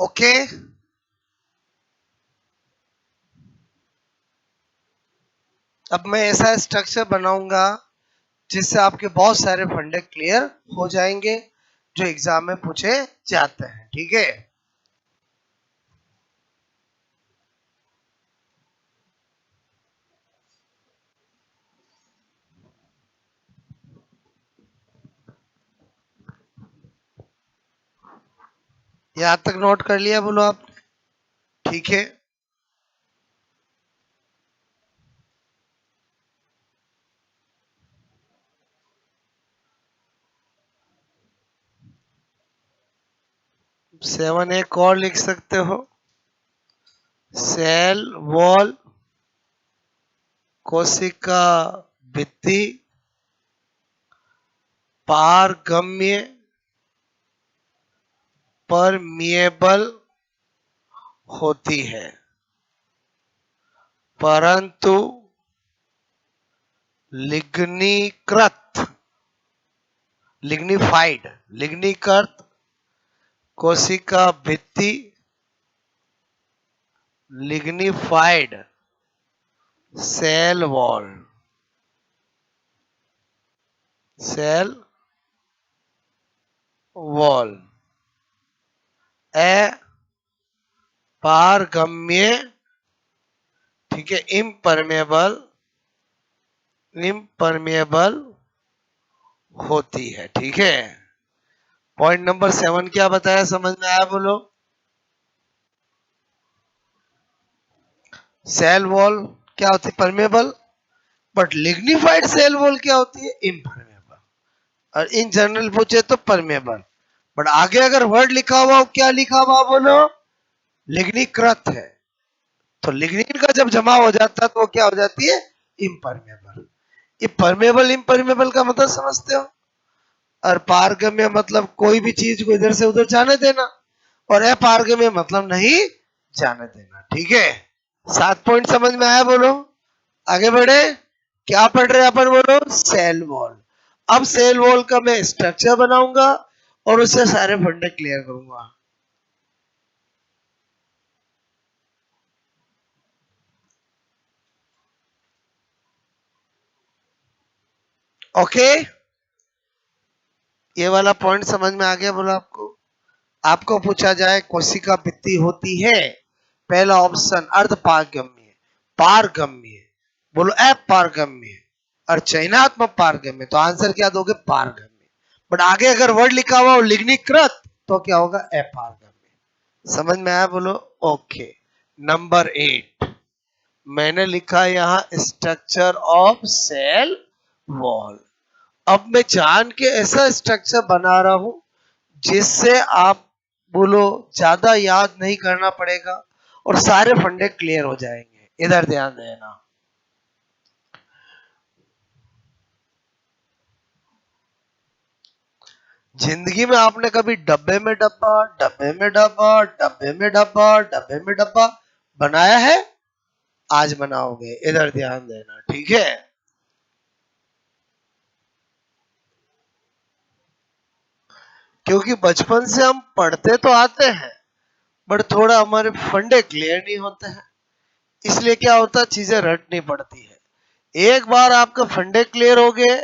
ओके, अब मैं ऐसा स्ट्रक्चर बनाऊंगा जिससे आपके बहुत सारे फंडे क्लियर हो जाएंगे जो एग्जाम में पूछे जाते हैं। ठीक है, यहां तक नोट कर लिया बोलो आप? ठीक है, सेवन एक और लिख सकते हो, सेल वॉल कोशिका भित्ति पारगम्य परमिएबल होती है परंतु लिग्नीकृत लिग्निफाइड लिग्नीकृत कोशिका भित्ति lignified cell wall cell wall पारगम्य, ठीक है, इम्परमेबल इम्परमेबल होती है। ठीक है, पॉइंट नंबर 7 क्या बताया, समझ में आया बोलो? सेल वॉल क्या होती है? Permeable. But lignified cell wall क्या होती है? इम्परमेबल। और इन जनरल पूछे तो परमेबल, बट आगे अगर वर्ड लिखा हुआ हो, क्या लिखा हुआ बोलो? लिग्निकृत है, तो लिग्निन का जब जमा हो जाता है तो वो क्या हो जाती है? इम्परमेबल। ये परमेबल इम्परमेबल का मतलब समझते हो? और पारगम्य मतलब कोई भी चीज को इधर से उधर जाने देना, और अपारगम्य मतलब नहीं जाने देना। ठीक है, 7 पॉइंट समझ में आया बोलो? आगे बढ़े, क्या पढ़ रहे हैं अपन बोलो? Cell wall. अब सेल वॉल का मैं स्ट्रक्चर बनाऊंगा और उससे सारे फंडे क्लियर करूंगा। ओके, ये वाला पॉइंट समझ में आ गया बोलो आपको? आपको पूछा जाए कोशिका भित्ति होती है, पहला ऑप्शन अर्ध पारगम्य पारगम्य, बोलो अपारगम्य और चयनात्मक पारगम्य, तो आंसर क्या दोगे? पारगम्य। बट आगे अगर वर्ड लिखा हुआ हो लिग्निकृत तो क्या होगा? अपारगम्य। समझ में आया बोलो? ओके, नंबर 8 मैंने लिखा यहाँ स्ट्रक्चर ऑफ सेल वॉल। अब मैं जान के ऐसा स्ट्रक्चर बना रहा हूं जिससे आप बोलो ज्यादा याद नहीं करना पड़ेगा और सारे फंडे क्लियर हो जाएंगे। इधर ध्यान देना, जिंदगी में आपने कभी डब्बे में डब्बा डब्बे में डब्बा डब्बे में डब्बा डब्बे में डब्बा बनाया है? आज बनाओगे, इधर ध्यान देना। ठीक है, क्योंकि बचपन से हम पढ़ते तो आते हैं बट थोड़ा हमारे फंडे क्लियर नहीं होते हैं, इसलिए क्या होता है, चीजें रटनी पड़ती है। एक बार आपका फंडे क्लियर हो गए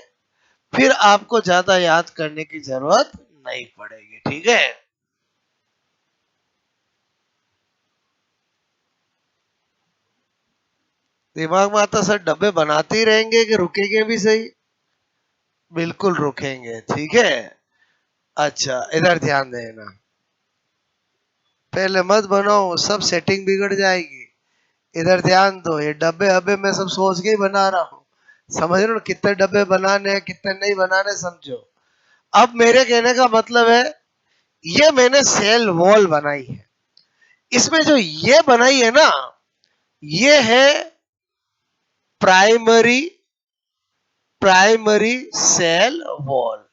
फिर आपको ज्यादा याद करने की जरूरत नहीं पड़ेगी। ठीक है, दिमाग में आता सर डब्बे बनाते ही रहेंगे कि रुकेंगे भी सही? बिल्कुल रुकेंगे। ठीक है, अच्छा इधर ध्यान देना, पहले मत बनाओ, सब सेटिंग बिगड़ जाएगी। इधर ध्यान दो, ये डब्बे हब्बे मैं सब सोच के ही बना रहा हूँ, समझ रहे हो? कितने डब्बे बनाने हैं कितने नहीं बनाने समझो। अब मेरे कहने का मतलब है, ये मैंने सेल वॉल बनाई है, इसमें जो ये बनाई है ना, ये है प्राइमरी प्राइमरी सेल वॉल,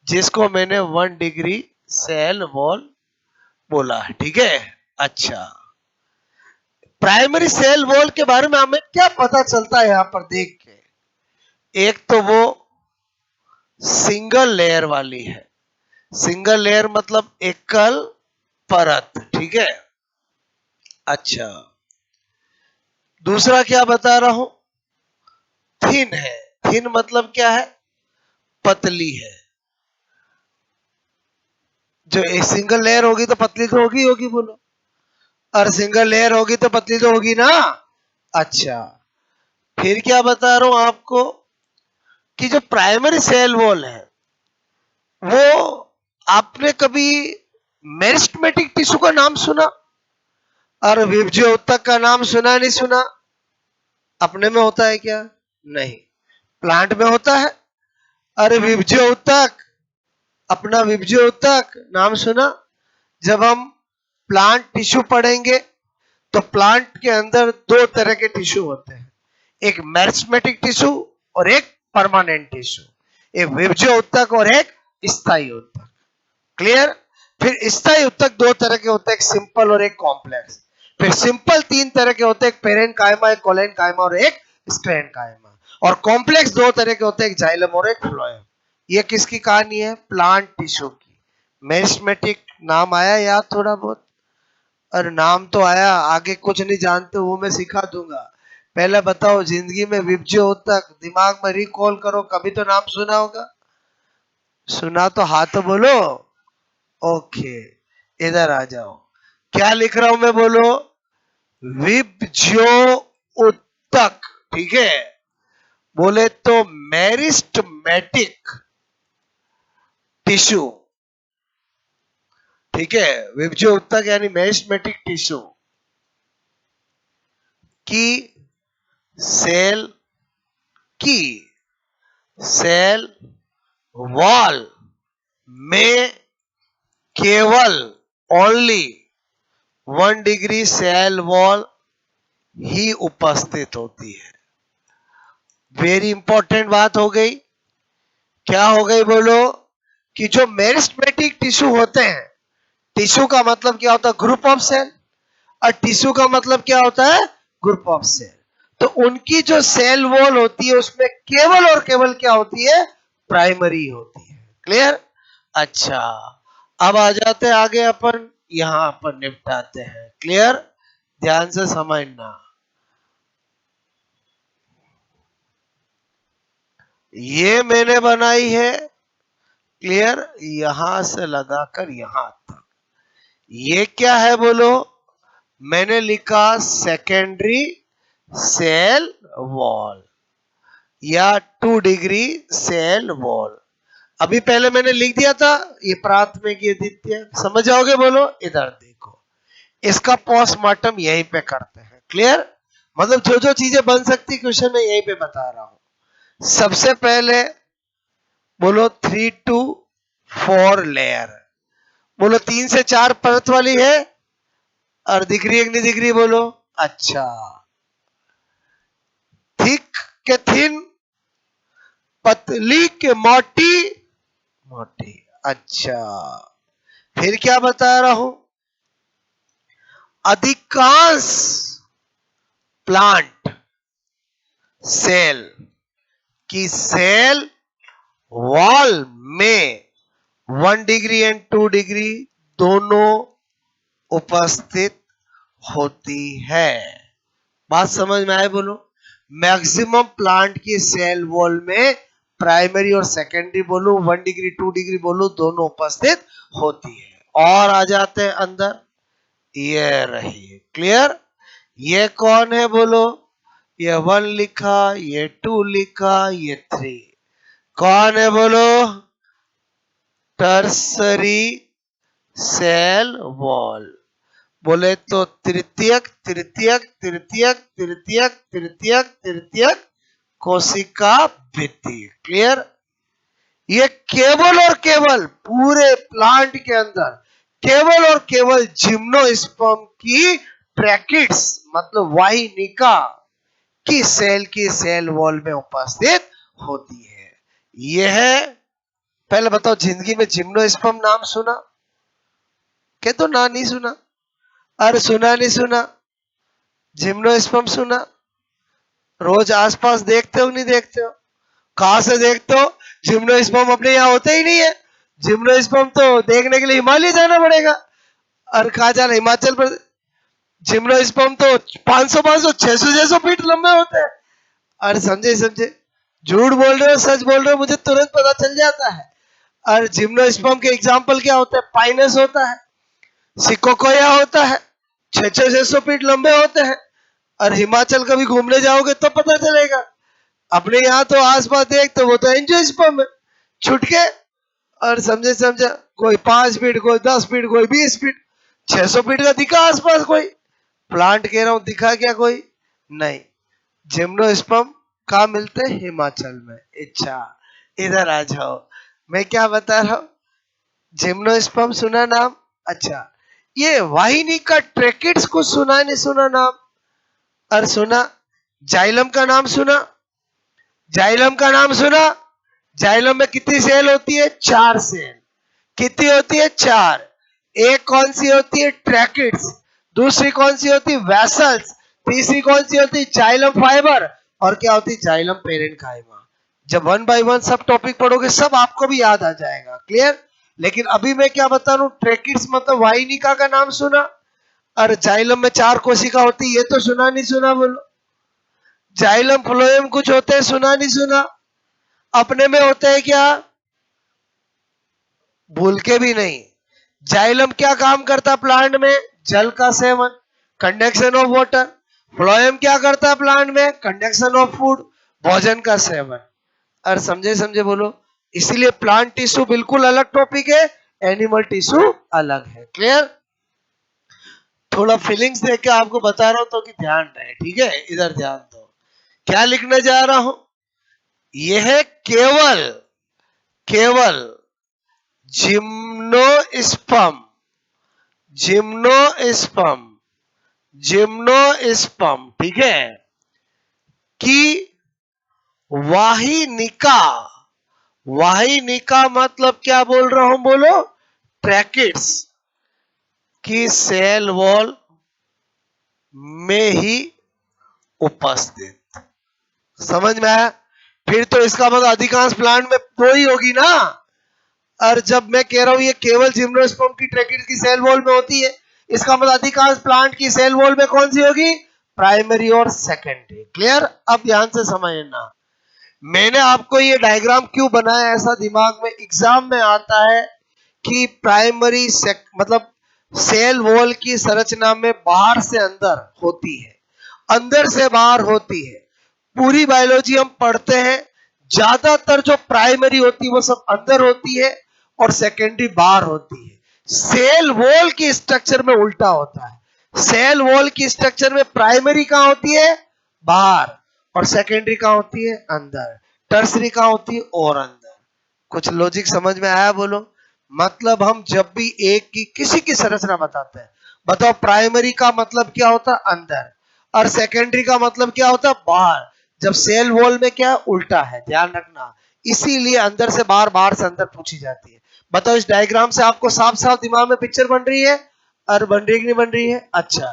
जिसको मैंने 1 डिग्री सेल वॉल बोला है। ठीक है, अच्छा प्राइमरी सेल वॉल के बारे में हमें क्या पता चलता है यहां पर देख के? एक तो वो सिंगल लेयर वाली है, सिंगल लेयर मतलब एकल परत, ठीक है। अच्छा, दूसरा क्या बता रहा हूं, थिन है। थिन मतलब क्या है, पतली है। जो एक सिंगल लेयर होगी तो पतली तो होगी होगी बोलो, और सिंगल लेयर होगी तो पतली तो होगी ना। अच्छा, फिर क्या बता रहा हूं आपको कि जो प्राइमरी सेल वॉल है वो, आपने कभी मेरिस्टेमेटिक टिश्यू का नाम सुना और विभज्योतक का नाम सुना नहीं सुना? अपने में होता है क्या? नहीं, प्लांट में होता है। अरे विभज्योतक, अपना विभज्योतक नाम सुना? जब हम प्लांट टिश्यू पढ़ेंगे तो प्लांट के अंदर दो तरह के टिश्यू होते हैं, एक मेरिस्टेमेटिक टिश्यू और एक परमानेंट टिश्यू, एक विभज्य उत्तक और एक स्थायी उत्तक। क्लियर? फिर स्थायी उत्तक दो तरह के होते हैं, एक सिंपल और एक कॉम्प्लेक्स। फिर सिंपल तीन तरह के होते हैं, एक पेरेन्काइमा, एक कोलेनकाइमा और एक स्क्लेरेन्काइमा। और कॉम्प्लेक्स दो तरह के होते हैं, एक जाइलम और एक फ्लोएम। ये किसकी कहानी है? प्लांट टिश्यू की। मेरिस्टेमेटिक नाम आया याद थोड़ा बहुत? और नाम तो आया, आगे कुछ नहीं जानते वो मैं सिखा दूंगा। पहले बताओ, जिंदगी में विभज्य उत्तक दिमाग में रिकॉल करो, कभी तो नाम सुना होगा। सुना तो हाथ बोलो। ओके, इधर आ जाओ, क्या लिख रहा हूं मैं बोलो, विभज्यो उत्तक, ठीक है। बोले तो मेरिस्टेमेटिक टिश्यू, ठीक है। विभज्य उत्तक यानी मेरिस्टेमेटिक टिश्यू की सेल की सेल वॉल में केवल ओनली 1 डिग्री सेल वॉल ही उपस्थित होती है। वेरी इंपॉर्टेंट बात हो गई। क्या हो गई बोलो, कि जो मेरिस्टेमेटिक टिश्यू होते हैं, टिश्यू का मतलब क्या होता है? Group of cell. और टिश्यू का मतलब क्या होता है? Group of cell. तो उनकी जो सेल वॉल होती है उसमें केवल और केवल क्या होती है? प्राइमरी होती है। क्लियर? अच्छा, अब आ जाते हैं आगे, अपन यहां अपन निपटाते हैं। क्लियर? ध्यान से समझना। ये मैंने बनाई है, क्लियर, यहां से लगाकर यहां तक। ये क्या है बोलो? मैंने लिखा सेकेंडरी सेल वॉल या 2 डिग्री सेल वॉल। अभी पहले मैंने लिख दिया था ये प्राथमिक, ये द्वितीय, समझ जाओगे बोलो। इधर देखो, इसका पोस्टमार्टम यहीं पे करते हैं। क्लियर? मतलब जो जो चीजें बन सकती क्वेश्चन में यहीं पे बता रहा हूं। सबसे पहले बोलो 3 to 4 लेयर, बोलो 3 से 4 परत वाली है, और दिख रही है नहीं दिख रही बोलो? अच्छा, थिक के थिन, पतली के मोटी मोटी। अच्छा, फिर क्या बता रहा हूं, अधिकांश प्लांट सेल की सेल वॉल में 1 डिग्री एंड 2 डिग्री दोनों उपस्थित होती है। बात समझ में आए बोलो? मैक्सिमम प्लांट की सेल वॉल में प्राइमरी और सेकेंडरी बोलो, 1 डिग्री 2 डिग्री बोलो, दोनों उपस्थित होती है। और आ जाते हैं अंदर, ये रही। क्लियर? ये कौन है बोलो? ये 1 लिखा, ये 2 लिखा, ये 3। कौन है बोलो? Tertiary cell wall. बोले तो तृतीयक तृतीयक तृतीयक तृतीयक तृतीयक तृतीयक कोशिका भित्ति। क्लियर? ये केवल और केवल पूरे प्लांट के अंदर केवल और केवल जिम्नोस्पर्म की ब्रैकेट्स मतलब वाहिनिका की सेल वॉल में उपस्थित होती है। यह है, पहले बताओ, जिंदगी में जिम्नोस्पर्म नाम सुना? क्या तो ना नहीं सुना? अरे सुना नहीं सुना? जिम्नोस्पर्म सुना? रोज आसपास देखते हो नहीं देखते हो? कहां से देखते हो? जिम्नोस्पर्म अपने यहाँ होते ही नहीं है। जिम्नोस्पर्म तो देखने के लिए हिमालय जाना पड़ेगा। और कहा जा रहा हिमाचल प्रदेश जिम्नोस्पर्म तो 500 500 600 600 फीट लंबे होते हैं। और समझे समझे, झूठ बोल रहे हो सच बोल रहे हो मुझे तुरंत पता चल जाता है। और जिम्नोस्पर्म के एग्जाम्पल क्या होते हैं? पाइनस होता है, सिकोकोया होता है, 600 600 फीट लंबे होते हैं। और हिमाचल कभी घूमने जाओगे तो पता चलेगा। अपने यहाँ तो आसपास देख तो वो तो एंजियोस्पर्म है, छुटके। और समझे समझे, कोई 5 फीट, कोई 10 फीट, कोई 20 फीट, 600 फीट का दिखा आसपास कोई प्लांट, कह रहा हूं दिखा क्या कोई नहीं। जिम्नोस्पर्म कहाँ मिलते हैं? हिमाचल में। अच्छा, इधर आ जाओ, मैं क्या बता रहा हूं। जिम्नोस्पर्म सुना नाम? अच्छा, ये वाहिनी का ट्रेकिड्स को सुना नहीं सुना नाम? और सुना जाइलम का नाम सुना? जाइलम का नाम सुना? जाइलम में कितनी सेल होती है? 4 सेल। कितनी होती है? 4। एक कौन सी होती है? ट्रैकिड्स। दूसरी कौन सी होती है? वेसल्स। तीसरी कौन सी होती है? Xylem fibre. और क्या होती है? Xylem parenchyma. जब 1 बाय 1 सब टॉपिक पढ़ोगे सब आपको भी याद आ जाएगा। क्लियर? लेकिन अभी मैं क्या बता रहा हूं, ट्रैकिड्स मतलब वाहिनिका का नाम सुना, और जाइलम में 4 कोशिका होती है, ये तो सुना नहीं सुना बोलो? जाइलम फ्लोएम कुछ होते हैं, सुना नहीं सुना? अपने में होते हैं क्या? भूल के भी नहीं। जाइलम क्या काम करता प्लांट में? जल का seven, conduction of water. Phloem क्या करता है प्लांट में? कंडक्शन ऑफ फूड, भोजन का सेवन। और समझे समझे बोलो। इसीलिए प्लांट टिश्यू बिल्कुल अलग टॉपिक है, एनिमल टिश्यू अलग है। क्लियर? थोड़ा फीलिंग्स देख के आपको बता रहा हूं तो कि ध्यान रहे, ठीक है? इधर ध्यान दो, क्या लिखने जा रहा हूं। यह है केवल केवल जिम्नोस्पर्म, जिम्नोस्पर्म, जिम्नोस्पर्म, ठीक है, कि वाहिनिका। वाहिनिका मतलब क्या बोल रहा हूं बोलो? ट्रैकिड्स की सेल वॉल में ही उपस्थित। समझ में आया? फिर तो इसका मतलब अधिकांश प्लांट में दो ही होगी ना। और जब मैं कह रहा हूं ये केवल जिम्नोस्पर्म की ट्रैकिड्स की सेल वॉल में होती है, इसका मतलब अधिकांश प्लांट की सेल वॉल में कौन सी होगी? प्राइमरी और सेकेंडरी। क्लियर? अब ध्यान से समझना, मैंने आपको ये डायग्राम क्यों बनाया, ऐसा दिमाग में एग्जाम में आता है कि प्राइमरी मतलब सेल वॉल की संरचना में बाहर से अंदर होती है, अंदर से बाहर होती है। पूरी बायोलॉजी हम पढ़ते हैं, ज्यादातर जो प्राइमरी होती है वो सब अंदर होती है और सेकेंडरी बाहर होती है। सेल वॉल की स्ट्रक्चर में उल्टा होता है। सेल वॉल की स्ट्रक्चर में प्राइमरी कहां होती है? बाहर। और सेकेंडरी कहां होती है? अंदर। टर्सरी कहां होती है? और अंदर। कुछ लॉजिक समझ में आया बोलो? मतलब हम जब भी एक की किसी की संरचना बताते हैं, बताओ प्राइमरी का मतलब क्या होता है? अंदर। और सेकेंडरी का मतलब क्या होता है? बाहर। जब सेल वॉल में क्या उल्टा है, ध्यान रखना। इसीलिए अंदर से बाहर, बाहर से अंदर पूछी जाती है। बताओ इस डायग्राम से आपको साफ साफ दिमाग में पिक्चर बन रही है? और बन रही कि नहीं बन रही है? अच्छा,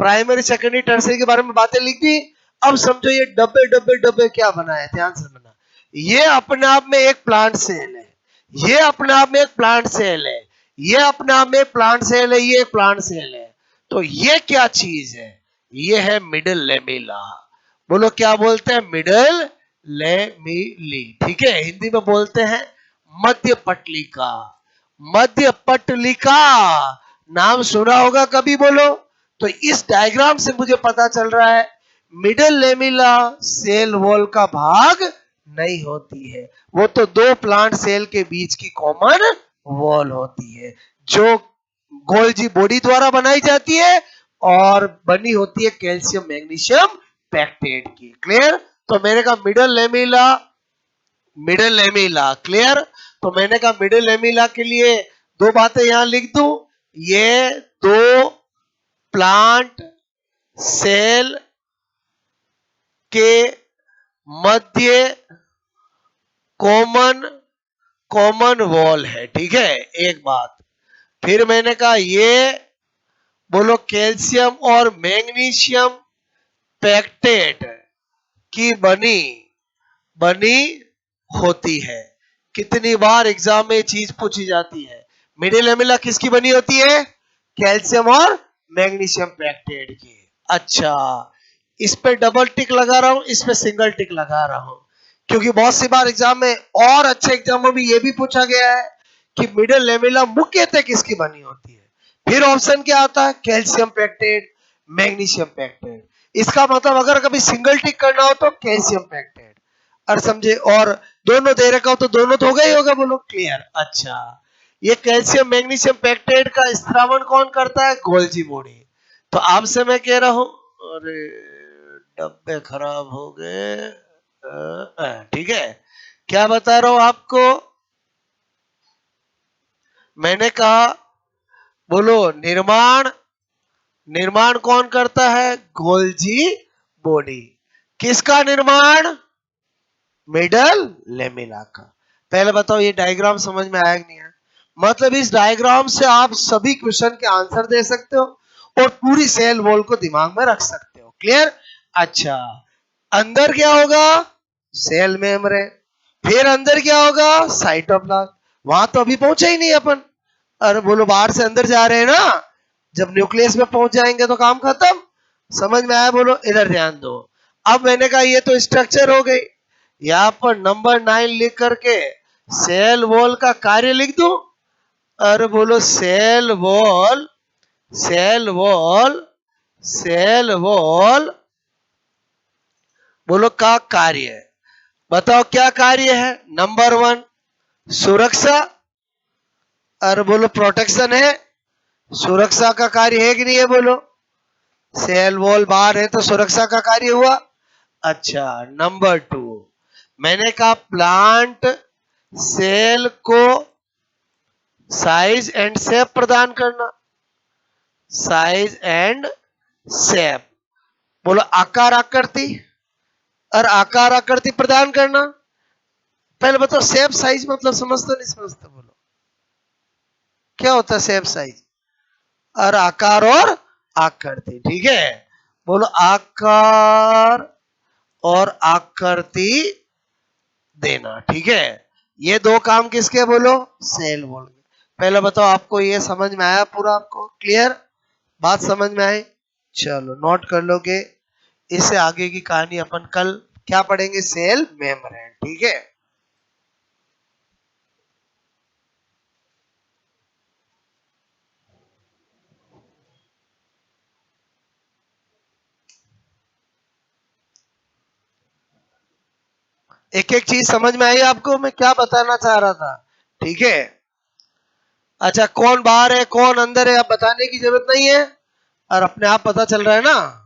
प्राइमरी सेकेंडरी टर्सरी के बारे में बातें लिख दी। अब समझो ये डब्बे डब्बे डब्बे क्या बनाए, ध्यान से समझना। ये अपने आप में एक प्लांट सेल है, ये अपने आप में एक प्लांट सेल है, ये अपने आप में एक प्लांट सेल है, ये एक प्लांट सेल है। तो ये क्या चीज है? ये है मिडल लेमिला। बोलो क्या बोलते हैं? Middle lamellae. ठीक है, हिंदी में बोलते हैं मध्य पटलिका। मध्य पटलिका नाम सुना होगा कभी? बोलो। तो इस डायग्राम से मुझे पता चल रहा है मिडल लेमिला सेल वॉल का भाग नहीं होती है, वो तो दो प्लांट सेल के बीच की कॉमन वॉल होती है, जो गोल्जी बॉडी द्वारा बनाई जाती है और बनी होती है कैल्शियम मैग्नीशियम पैक्टेट की। क्लियर? तो मैंने कहा middle lamella, middle lamella. Clear? तो मैंने कहा मिडल लेमिला के लिए दो बातें यहां लिख दूं। ये दो प्लांट सेल के मध्य कॉमन कॉमन वॉल है। ठीक है, एक बात। फिर मैंने कहा ये बोलो कैल्शियम और मैग्नीशियम पैक्टेट की बनी बनी होती है। कितनी बार एग्जाम में चीज पूछी जाती है, मिडिल लेमिला किसकी बनी होती है? कैल्शियम और मैग्नीशियम पेक्टेट की। अच्छा, इस पे डबल टिक लगा रहा हूं, इस पे सिंगल टिक लगा रहा हूं, क्योंकि बहुत सी बार एग्जाम में और अच्छे एग्जामों में ये भी पूछा गया है कि मिडल लेमेला मुख्यतः किसकी बनी होती है। फिर ऑप्शन क्या आता है, कैल्शियम पेक्टेट, मैग्नीशियम पेक्टेट। इसका मतलब अगर कभी सिंगल टिक करना हो तो कैल्शियम पेक्टेट, और समझे, और दोनों दे रखा हो तो दोनों तो हो गए, होगा, बोलो क्लियर। अच्छा, ये कैल्शियम मैग्नीशियम पेक्टेट का स्त्रावण कौन करता है, गोल्जी बॉडी। तो आपसे मैं कह रहा हूं, अरे डब्बे खराब हो गए, ठीक है, क्या बता रहा हूं आपको, मैंने कहा, बोलो निर्माण, निर्माण कौन करता है, गोल्जी बॉडी। किसका निर्माण, मिडल लेमेला का। पहले बताओ ये डायग्राम समझ में आया कि नहीं आया। मतलब इस डायग्राम से आप सभी क्वेश्चन के आंसर दे सकते हो और पूरी सेल वॉल को दिमाग में रख सकते हो। क्लियर। अच्छा, अंदर क्या होगा, सेल मेम्ब्रेन। फिर अंदर क्या होगा, साइटोप्लाज्म। वहां तो अभी पहुंचे ही नहीं अपन। अरे बोलो, बाहर से अंदर जा रहे हैं ना, जब न्यूक्लियस में पहुंच जाएंगे तो काम खत्म। समझ में आया, बोलो इधर ध्यान दो। अब मैंने कहा ये तो स्ट्रक्चर हो गई, यहां पर नंबर 9 लिख करके सेल वॉल का कार्य लिख दूं। अरे बोलो cell wall, cell wall, cell wall, बोलो का कार्य, बताओ क्या कार्य है। नंबर 1 सुरक्षा, अरे बोलो प्रोटेक्शन है, सुरक्षा का कार्य है कि नहीं है, बोलो। सेल वॉल बाहर है तो सुरक्षा का कार्य हुआ। अच्छा, नंबर 2 मैंने कहा प्लांट सेल को साइज एंड शेप प्रदान करना, साइज एंड शेप, बोलो आकार आकृति, और आकार आकृति प्रदान करना। पहले बताओ शेप साइज मतलब समझते नहीं समझते, बोलो क्या होता है शेप साइज, और आकार और आकृति। ठीक है, बोलो आकार और आकृति देना। ठीक है, ये दो काम किसके, बोलो सेल वॉल के। पहले बताओ आपको ये समझ में आया पूरा, आपको क्लियर, बात समझ में आई। चलो नोट कर लोगे, इससे आगे की कहानी अपन कल क्या पढ़ेंगे, सेल मेम्ब्रेन। ठीक है, एक एक चीज समझ में आई आपको, मैं क्या बताना चाह रहा था। ठीक है, अच्छा कौन बाहर है कौन अंदर है अब बताने की जरूरत नहीं है, और अपने आप पता चल रहा है ना।